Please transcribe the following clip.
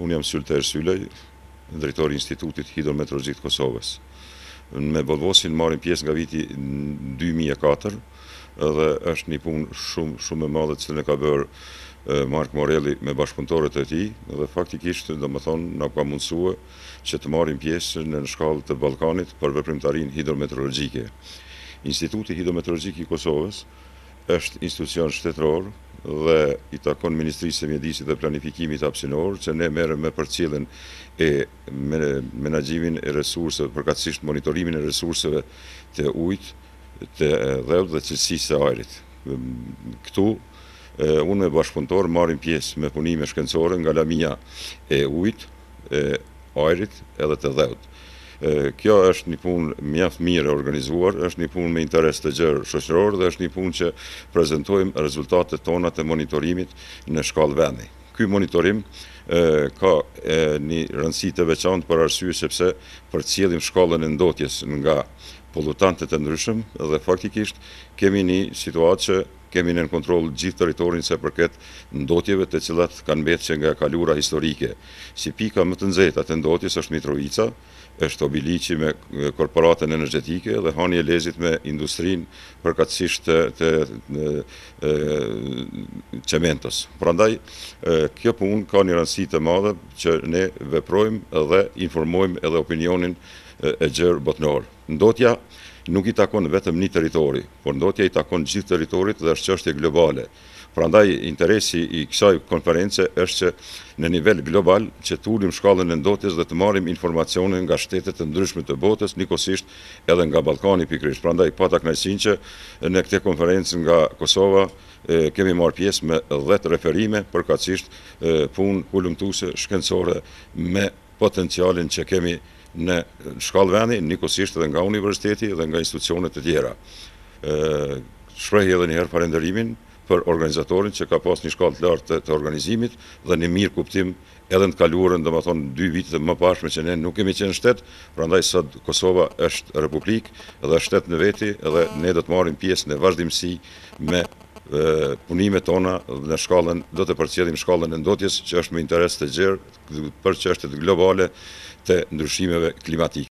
Unë jam Sylter Sylej, drejtori i Institutit Hidrometeorologjik të Kosovës. Me Bollvosin marrim pjesë nga viti 2004 dhe është një punë shumë e madhe që ne ka bërë Mark Morelli me bashkëpunëtorët e tij dhe faktikisht na ka mundësua që të marrim pjesë në shkallë të Ballkanit për veprimtarinë hidrometeorologjike. Instituti Hidrometeorologjik i Kosovës është institucion shtetëror dhe i takon Ministrisë së Mjedisit dhe Planifikimit Hapësinor që ne merrem me përcjelljen e menaxhimin e resurseve, përkatësisht monitorimin e resurseve të ujit, të dhëut dhe cilësisë së ajrit. Këtu unë me bashkëpunëtor marrim pjesë me punime shkencore nga lamia e ujit, e ajrit edhe të dhëut. Kjo është një punë mjaft mirë organizuar, është një punë me interes të gjerë shoqëror dhe është një punë që prezantojmë rezultatet tona të monitorimit në shkallë vendi. Ky monitorim ka një rëndësi të veçantë për arsye sepse përcjellim shkallën e ndotjes nga pollutante të ndryshëm dhe faktikisht kemi një situatë që kemi në kontroll gjithë territorin se përket ndotjeve të cilat kanë mbetë që nga kalura historike. Si pika më të nxehta të ndotjes është Mitrovica, është Obiliqi me korporatën energjetike dhe Hani e Lezit me industrinë përkatësisht të çementos. Prandaj kjo punë ka një rëndësi të madhe që ne veprojmë dhe informojmë edhe opinionin e gjerë botëror. Ndotja nuk i takon vetëm një territori, por ndotja i takon gjithë territorit dhe është çështje globale. Prandaj interesi i kësaj konference është që në nivel global që të ulim shkallën e ndotjes dhe të marrim informacione nga shtetet të ndryshme të botës, njëkohësisht edhe nga Ballkani pikërisht. Prandaj pata kënaqësinë që në këtë konferencë nga Kosova kemi marrë pjesë me 10 referime, përkatësisht punë hulumtuese shkencore me potencialin që kemi në shkallë vendi, njëkohësisht edhe nga universiteti dhe nga institucionet të tjera. Shpreh edhe një herë falënderimin për organizatorin që ka pas një shkallë të lartë të organizimit dhe një mirë kuptim edhe në të kaluarën, domethënë 2 vite më parshme që ne nuk kemi qenë shtet, prandaj sot Kosova është republikë dhe është shtet në veti dhe ne do të marrim pjesë në vazhdimsi me punimet tona në shkallën, do të përcjellim shkallën e ndotjes që është me interes të gjerë për çështjet globale të ndryshimeve klimatike.